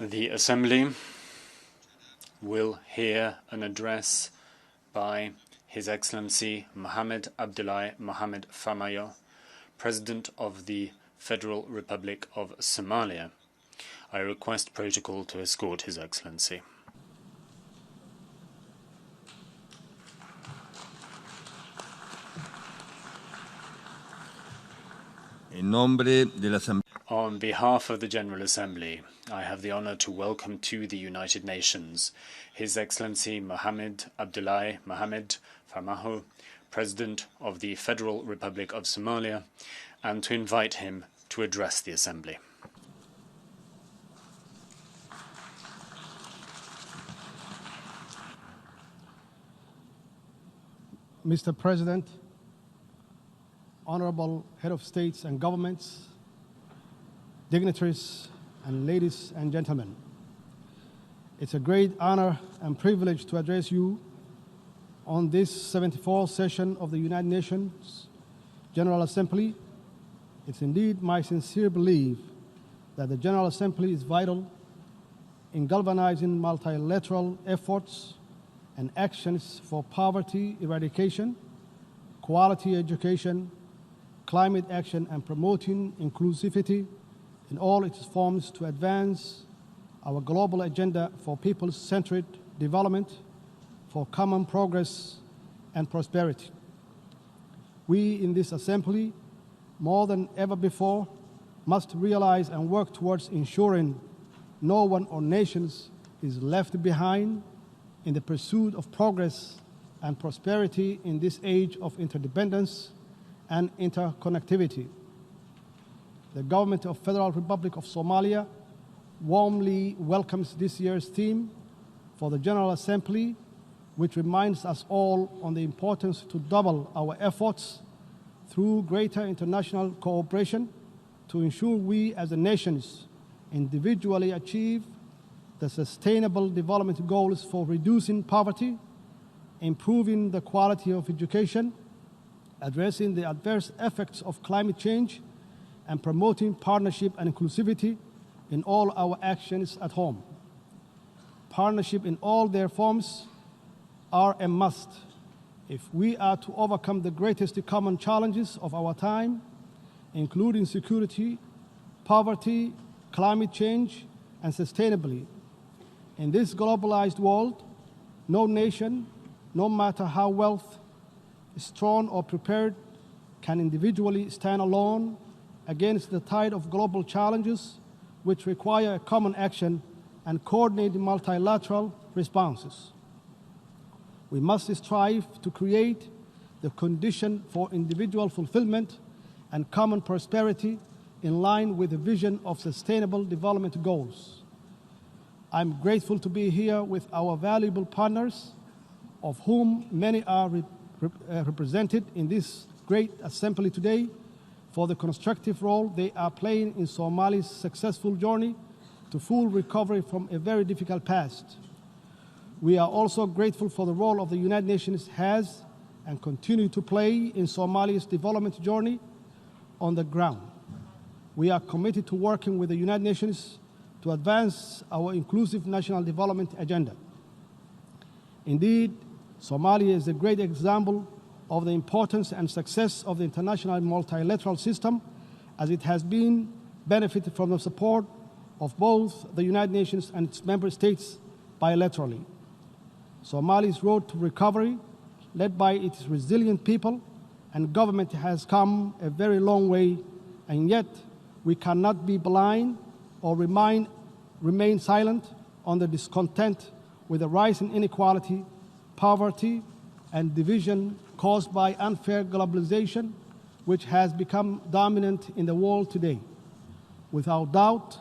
The Assembly will hear an address by His Excellency Mohamed Abdullahi Mohamed Farmajo, President of the Federal Republic of Somalia. I request protocol to escort His Excellency. On behalf of the General Assembly, I have the honor to welcome to the United Nations His Excellency Mohamed Abdullahi Mohamed Farmajo, President of the Federal Republic of Somalia, and to invite him to address the Assembly. Mr. President, Honorable Head of States and Governments, dignitaries, and ladies and gentlemen, it's a great honor and privilege to address you on this 74th session of the United Nations General Assembly. It's indeed my sincere belief that the General Assembly is vital in galvanizing multilateral efforts and actions for poverty eradication, quality education, climate action, and promoting inclusivity in all its forms to advance our global agenda for people-centered development, for common progress and prosperity. We in this Assembly, more than ever before, must realize and work towards ensuring no one or nations is left behind in the pursuit of progress and prosperity in this age of interdependence and interconnectivity. The Government of Federal Republic of Somalia warmly welcomes this year's theme for the General Assembly, which reminds us all on the importance to double our efforts through greater international cooperation to ensure we as a nations individually achieve the sustainable development goals for reducing poverty, improving the quality of education, addressing the adverse effects of climate change, and promoting partnership and inclusivity in all our actions at home. Partnership in all their forms are a must if we are to overcome the greatest common challenges of our time, including security, poverty, climate change, and sustainability. In this globalized world, no nation, no matter how strong or prepared, can individually stand alone against the tide of global challenges which require common action and coordinated multilateral responses. We must strive to create the condition for individual fulfillment and common prosperity in line with the vision of Sustainable Development Goals. I'm grateful to be here with our valuable partners, of whom many are represented in this great assembly today, for the constructive role they are playing in Somalia's successful journey to full recovery from a very difficult past. We are also grateful for the role of the United Nations has and continue to play in Somalia's development journey on the ground. We are committed to working with the United Nations to advance our inclusive national development agenda. Indeed, Somalia is a great example of the importance and success of the international multilateral system, as it has been benefited from the support of both the United Nations and its member states bilaterally. Somalia's road to recovery, led by its resilient people and government, has come a very long way, and yet we cannot be blind or remain silent on the discontent with the rising inequality, poverty, and division caused by unfair globalization, which has become dominant in the world today. Without doubt,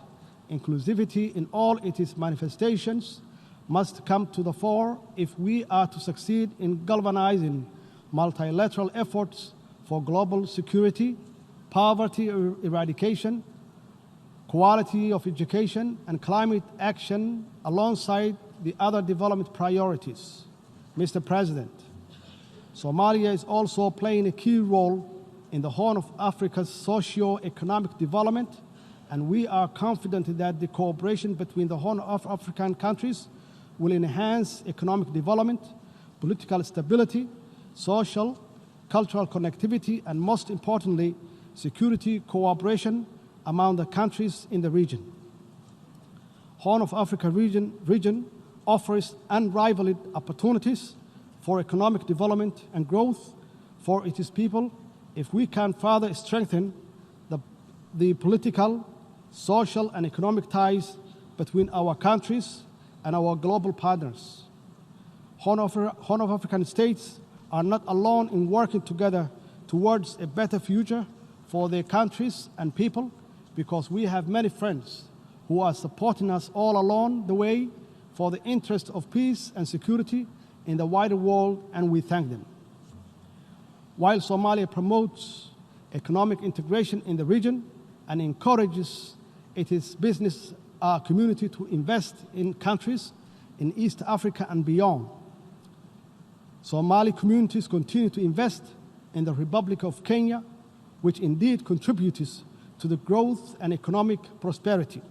inclusivity in all its manifestations must come to the fore if we are to succeed in galvanizing multilateral efforts for global security, poverty eradication, quality of education, and climate action alongside the other development priorities. Mr. President, Somalia is also playing a key role in the Horn of Africa's socio-economic development and we are confident that the cooperation between the Horn of African countries will enhance economic development, political stability, social, cultural connectivity, and most importantly, security cooperation among the countries in the region. Horn of Africa region offers unrivaled opportunities for economic development and growth for its people if we can further strengthen the political, social, and economic ties between our countries and our global partners. Horn of African states are not alone in working together towards a better future for their countries and people, because we have many friends who are supporting us all along the way for the interest of peace and security in the wider world, and we thank them. While Somalia promotes economic integration in the region and encourages its business community to invest in countries in East Africa and beyond, Somali communities continue to invest in the Republic of Kenya, which indeed contributes to the growth and economic prosperity.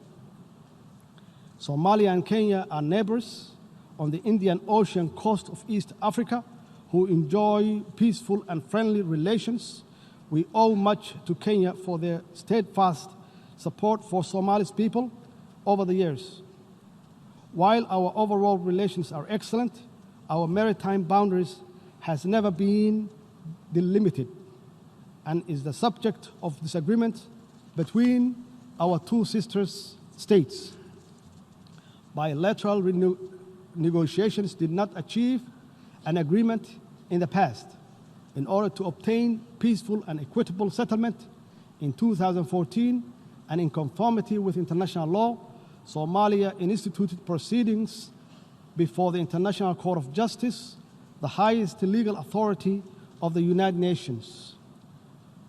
Somalia and Kenya are neighbors on the Indian Ocean coast of East Africa who enjoy peaceful and friendly relations. We owe much to Kenya for their steadfast support for Somali's people over the years. While our overall relations are excellent, our maritime boundaries has never been delimited and is the subject of disagreement between our two sister states. Bilateral negotiations did not achieve an agreement in the past. In order to obtain peaceful and equitable settlement in 2014 and in conformity with international law, Somalia instituted proceedings before the International Court of Justice, the highest legal authority of the United Nations.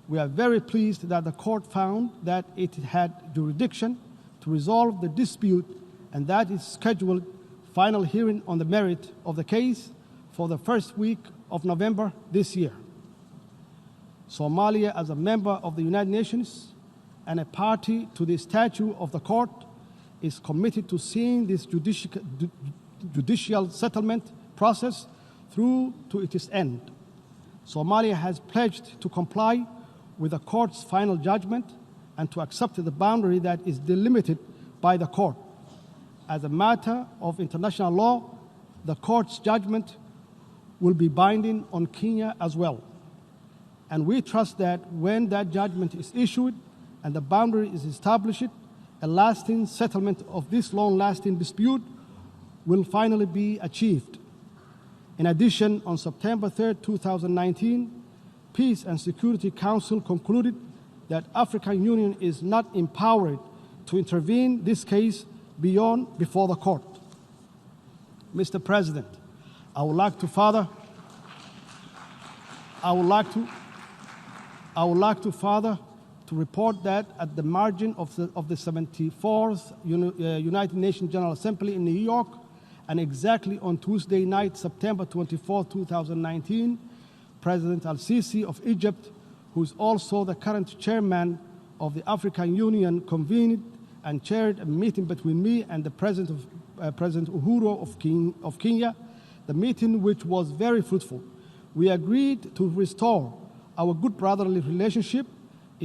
We are very pleased that the court found that it had jurisdiction to resolve the dispute and that it scheduled final hearing on the merit of the case for the first week of November this year. Somalia, as a member of the United Nations and a party to the statute of the court, is committed to seeing this judicial settlement process through to its end. Somalia has pledged to comply with the court's final judgment and to accept the boundary that is delimited by the court. As a matter of international law, the court's judgment will be binding on Kenya as well. And we trust that when that judgment is issued and the boundary is established, a lasting settlement of this long-lasting dispute will finally be achieved. In addition, on September 3, 2019, Peace and Security Council concluded that African Union is not empowered to intervene this case before the court. Mr. President, I would like to further to report that at the margin of the 74th United Nations General Assembly in New York, and exactly on Tuesday night, September 24, 2019, President Al-Sisi of Egypt, who is also the current chairman of the African Union, convened and chaired a meeting between me and the President Uhuru of Kenya, the meeting which was very fruitful. We agreed to restore our good brotherly relationship,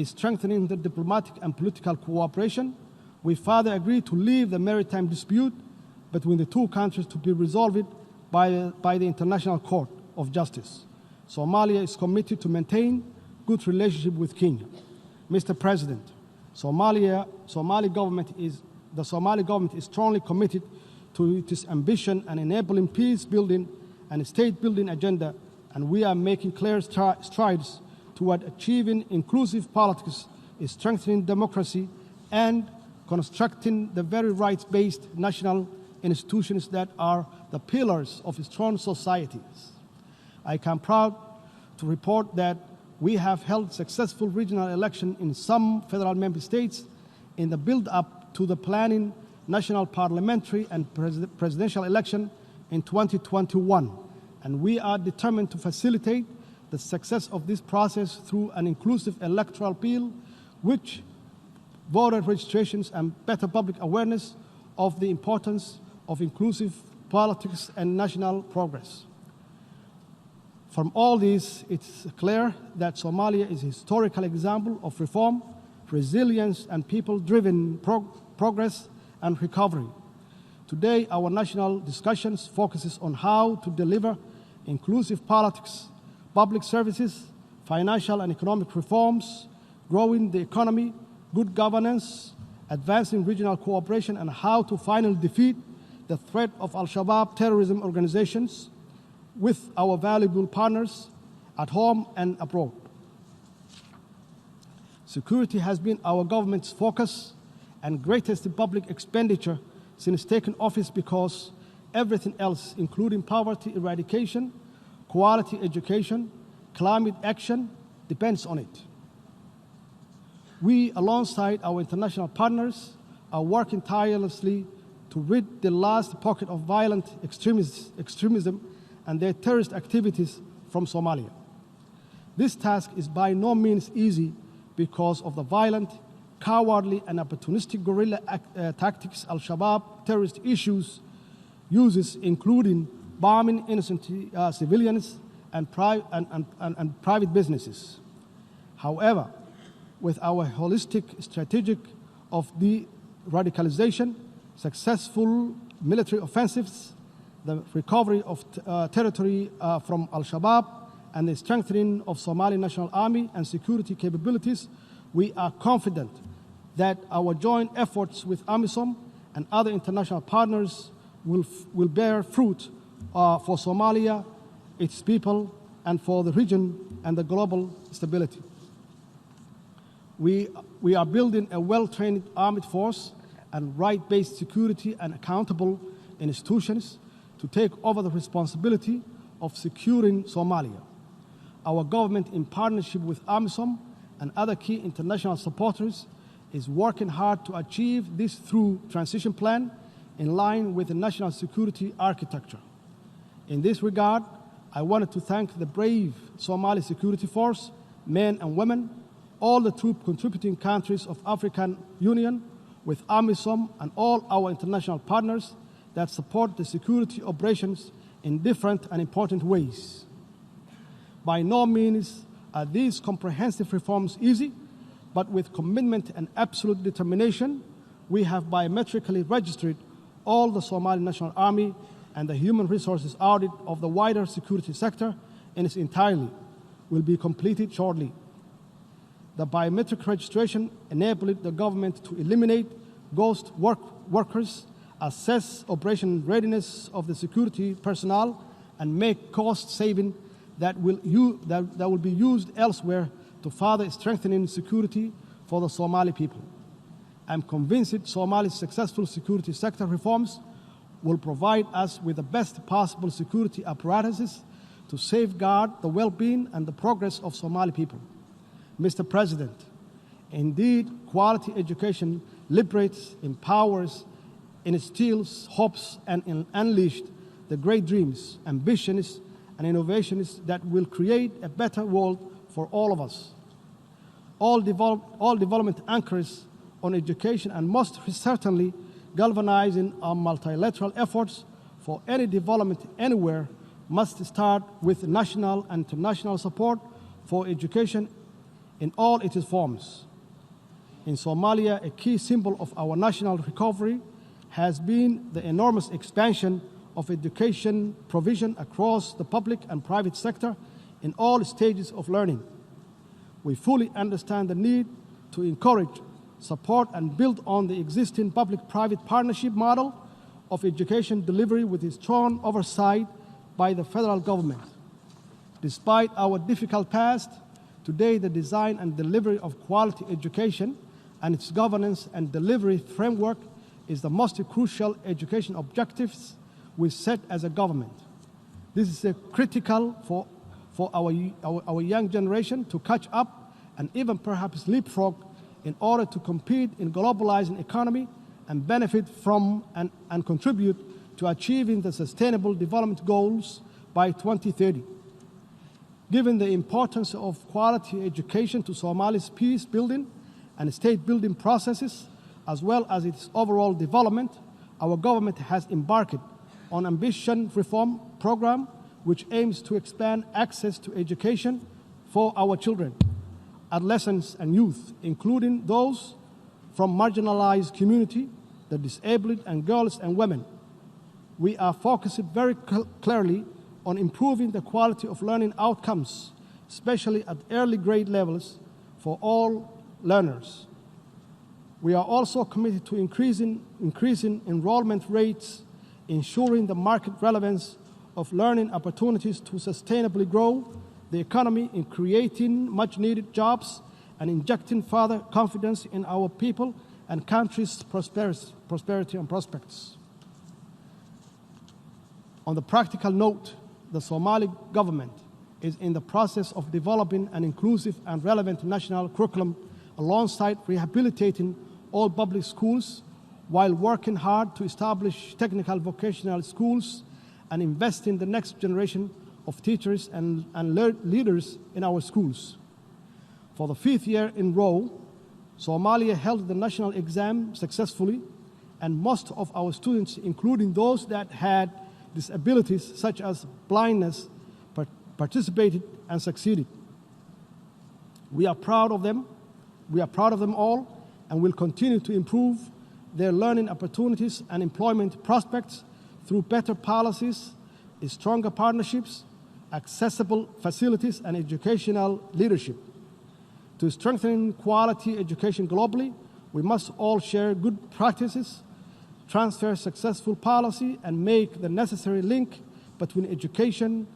strengthening the diplomatic and political cooperation. We further agreed to leave the maritime dispute between the two countries to be resolved by the International Court of Justice. Somalia is committed to maintain good relationship with Kenya. Mr. President, the Somali government is strongly committed to its ambition and enabling peace building and state building agenda, and we are making clear strides toward achieving inclusive politics, strengthening democracy, and constructing the very rights-based national institutions that are the pillars of strong societies. I am proud to report that we have held successful regional elections in some federal member states in the build-up to the planning national parliamentary and presidential election in 2021, and we are determined to facilitate the success of this process through an inclusive electoral bill which voter registrations, and better public awareness of the importance of inclusive politics and national progress. From all this, it's clear that Somalia is a historical example of reform, resilience, and people-driven progress and recovery. Today, our national discussions focuses on how to deliver inclusive politics, public services, financial and economic reforms, growing the economy, good governance, advancing regional cooperation, and how to finally defeat the threat of Al-shabaab terrorism organizations with our valuable partners at home and abroad. Security has been our government's focus and greatest public expenditure since taking office because everything else, including poverty eradication, quality education, climate action, depends on it. We, alongside our international partners, are working tirelessly to rid the last pocket of violent extremism and their terrorist activities from Somalia. This task is by no means easy because of the violent, cowardly, and opportunistic guerrilla tactics Al-shabaab terrorist uses, including bombing innocent civilians and private businesses. However, with our holistic strategy of de-radicalization, successful military offensives, the recovery of territory from Al-shabaab, and the strengthening of Somali National Army and security capabilities, we are confident that our joint efforts with AMISOM and other international partners will bear fruit for Somalia, its people, and for the region and the global stability. We are building a well-trained armed force and right-based security and accountable institutions to take over the responsibility of securing Somalia. Our government, in partnership with AMISOM and other key international supporters, is working hard to achieve this through transition plan in line with the national security architecture. In this regard, I wanted to thank the brave Somali security force, men and women, all the troop contributing countries of African Union, with AMISOM and all our international partners that support the security operations in different and important ways. By no means are these comprehensive reforms easy, but with commitment and absolute determination, we have biometrically registered all the Somali National Army and the human resources audit of the wider security sector in its entirety will be completed shortly. The biometric registration enabled the government to eliminate ghost workers, assess operation readiness of the security personnel, and make cost saving that will be used elsewhere to further strengthening security for the Somali people. I'm convinced Somalia's successful security sector reforms will provide us with the best possible security apparatuses to safeguard the well-being and the progress of Somali people. Mr. President, indeed, quality education liberates, empowers, instills hopes, and unleashed the great dreams, ambitions, and innovations that will create a better world for all of us. All development anchors on education and most certainly galvanizing our multilateral efforts for any development anywhere must start with national and international support for education in all its forms. In Somalia, a key symbol of our national recovery has been the enormous expansion of education provision across the public and private sector in all stages of learning. We fully understand the need to encourage, support, and build on the existing public-private partnership model of education delivery with a strong oversight by the federal government. Despite our difficult past, today the design and delivery of quality education and its governance and delivery framework is the most crucial education objectives we set as a government. This is critical for our young generation to catch up and even perhaps leapfrog in order to compete in globalizing economy and benefit from and contribute to achieving the Sustainable Development Goals by 2030. Given the importance of quality education to Somalia's peace building and state-building processes, as well as its overall development, our government has embarked on an ambitious reform program which aims to expand access to education for our children, adolescents, and youth, including those from marginalized communities, the disabled, and girls and women. We are focused very clearly on improving the quality of learning outcomes, especially at early grade levels for all learners. We are also committed to increasing enrollment rates, ensuring the market relevance of learning opportunities to sustainably grow the economy in creating much-needed jobs and injecting further confidence in our people and country's prosperity and prospects. On the practical note, the Somali government is in the process of developing an inclusive and relevant national curriculum alongside rehabilitating all public schools while working hard to establish technical vocational schools and invest in the next generation of teachers and leaders in our schools. For the 5th year in a row, Somalia held the national exam successfully, and most of our students, including those that had disabilities such as blindness, participated and succeeded. We are proud of them. We are proud of them all, and will continue to improve their learning opportunities and employment prospects through better policies, stronger partnerships, accessible facilities, and educational leadership. To strengthen quality education globally, we must all share good practices, transfer successful policy, and make the necessary link between education,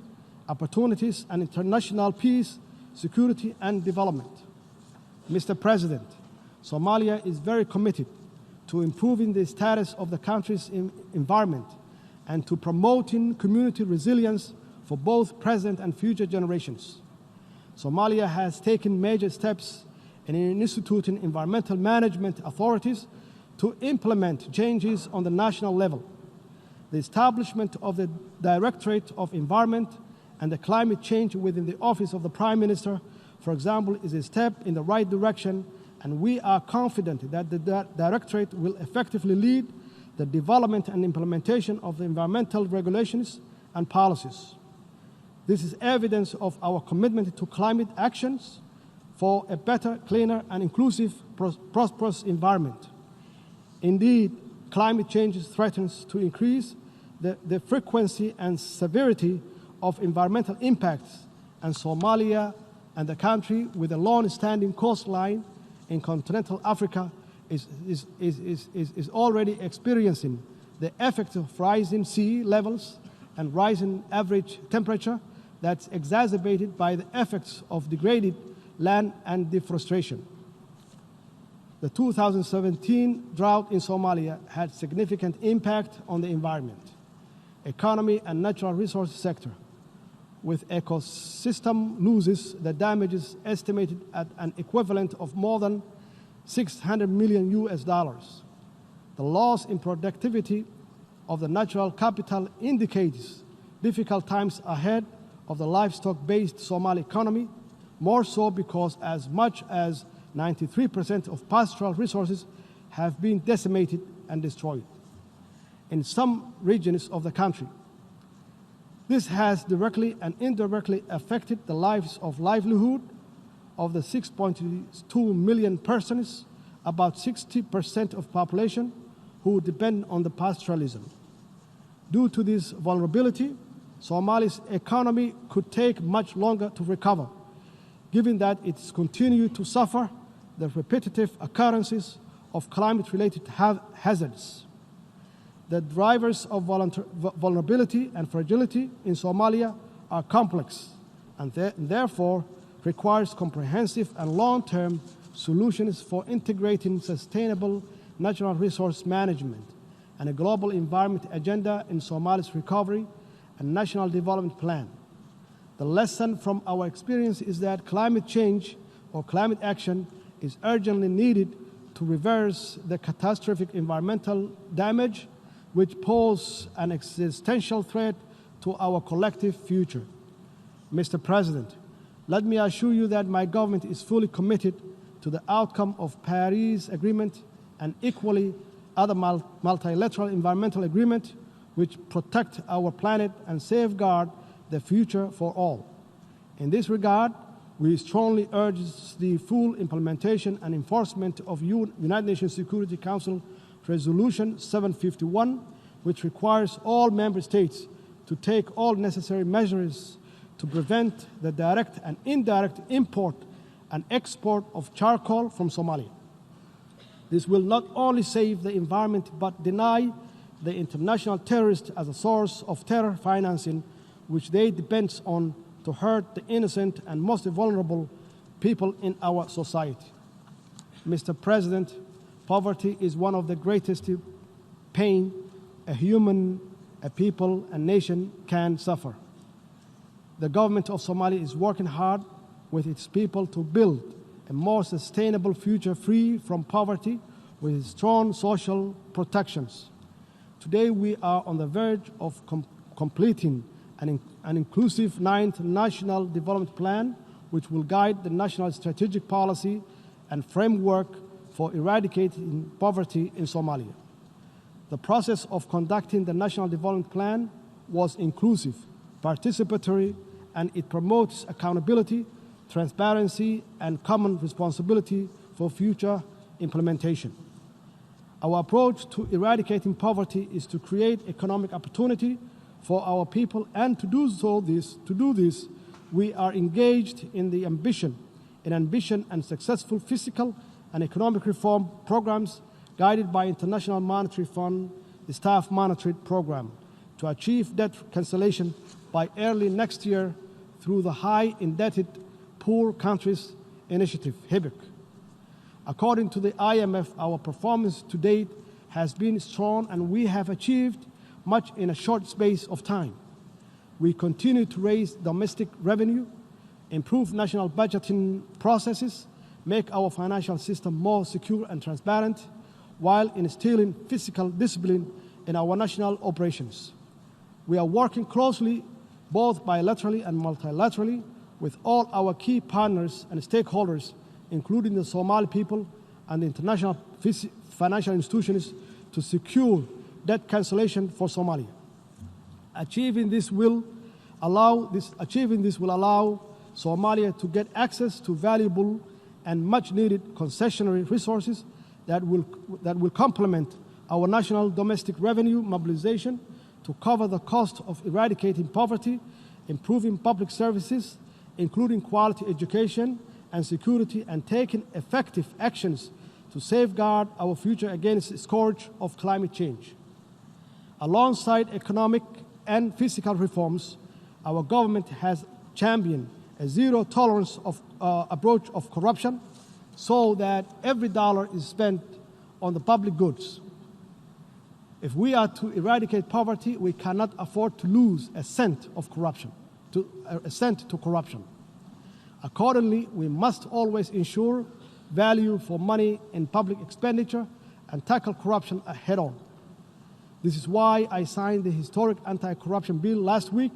opportunities, and international peace, security, and development. Mr. President, Somalia is very committed to improving the status of the country's environment and to promoting community resilience for both present and future generations. Somalia has taken major steps in instituting environmental management authorities to implement changes on the national level. The establishment of the Directorate of Environment and the Climate Change within the Office of the Prime Minister, for example, is a step in the right direction, and we are confident that the Directorate will effectively lead the development and implementation of the environmental regulations and policies. This is evidence of our commitment to climate actions for a better, cleaner, and inclusive, prosperous environment. Indeed, climate change threatens to increase the frequency and severity of environmental impacts, and Somalia and the country with a long-standing coastline in continental Africa is already experiencing the effects of rising sea levels and rising average temperature that's exacerbated by the effects of degraded land and deforestation. The 2017 drought in Somalia had significant impact on the environment, economy, and natural resource sector, with ecosystem losses that damages estimated at an equivalent of more than $600 million. The loss in productivity of the natural capital indicates difficult times ahead of the livestock-based Somali economy, more so because as much as 93% of pastoral resources have been decimated and destroyed in some regions of the country. This has directly and indirectly affected the lives of livelihood of the 6.2 million persons, about 60% of population, who depend on the pastoralism. Due to this vulnerability, Somalia's economy could take much longer to recover, given that it's continued to suffer the repetitive occurrences of climate-related hazards. The drivers of vulnerability and fragility in Somalia are complex and therefore requires comprehensive and long-term solutions for integrating sustainable natural resource management and a global environment agenda in Somalia's recovery and national development plan. The lesson from our experience is that climate change or climate action is urgently needed to reverse the catastrophic environmental damage which pose an existential threat to our collective future. Mr. President, let me assure you that my government is fully committed to the outcome of Paris Agreement and equally other multilateral environmental agreements which protect our planet and safeguard the future for all. In this regard, we strongly urge the full implementation and enforcement of United Nations Security Council Resolution 751, which requires all member states to take all necessary measures to prevent the direct and indirect import and export of charcoal from Somalia. This will not only save the environment but deny the international terrorists as a source of terror financing, which they depend on to hurt the innocent and most vulnerable people in our society. Mr. President, poverty is one of the greatest pain a human, a people, a nation can suffer. The government of Somalia is working hard with its people to build a more sustainable future free from poverty with strong social protections. Today we are on the verge of completing an inclusive 9th National Development Plan, which will guide the national strategic policy and framework for eradicating poverty in Somalia. The process of conducting the National Development Plan was inclusive, participatory, and it promotes accountability, transparency, and common responsibility for future implementation. Our approach to eradicating poverty is to create economic opportunity for our people, and to do this, we are engaged in ambition and successful fiscal and economic reform programs guided by International Monetary Fund, the Staff Monetary Program, to achieve debt cancellation by early next year through the High Indebted Poor Countries Initiative, HIBIC. According to the IMF, our performance to date has been strong and we have achieved much in a short space of time. We continue to raise domestic revenue, improve national budgeting processes, make our financial system more secure and transparent, while instilling fiscal discipline in our national operations. We are working closely, both bilaterally and multilaterally, with all our key partners and stakeholders, including the Somali people and the international financial institutions, to secure debt cancellation for Somalia. Achieving this will allow Somalia to get access to valuable and much-needed concessionary resources that will complement our national domestic revenue mobilization to cover the cost of eradicating poverty, improving public services, including quality education and security, and taking effective actions to safeguard our future against the scourge of climate change. Alongside economic and fiscal reforms, our government has championed a zero-tolerance approach of corruption so that every dollar is spent on the public goods. If we are to eradicate poverty, we cannot afford to lose a cent to corruption. Accordingly, we must always ensure value for money in public expenditure and tackle corruption head-on. This is why I signed the historic anti-corruption bill last week,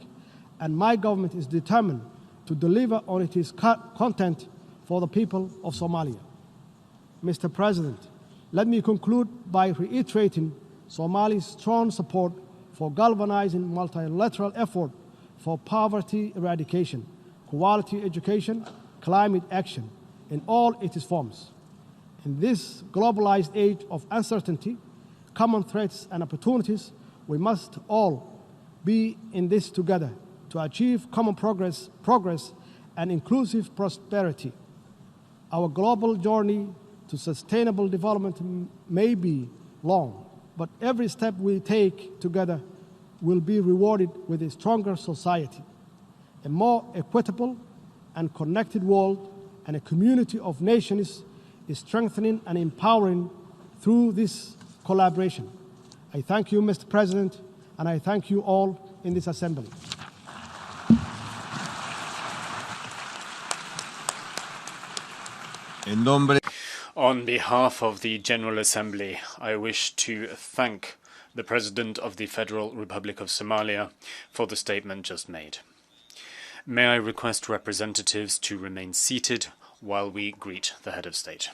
and my government is determined to deliver on its content for the people of Somalia. Mr. President, let me conclude by reiterating Somalia's strong support for galvanizing multilateral effort for poverty eradication, quality education, climate action in all its forms. In this globalized age of uncertainty, common threats and opportunities, we must all be in this together to achieve common progress and inclusive prosperity. Our global journey to sustainable development may be long, but every step we take together will be rewarded with a stronger society, a more equitable and connected world, and a community of nations is strengthening and empowering through this collaboration. I thank you, Mr. President, and I thank you all in this assembly. On behalf of the General Assembly, I wish to thank the President of the Federal Republic of Somalia for the statement just made. May I request representatives to remain seated while we greet the head of state.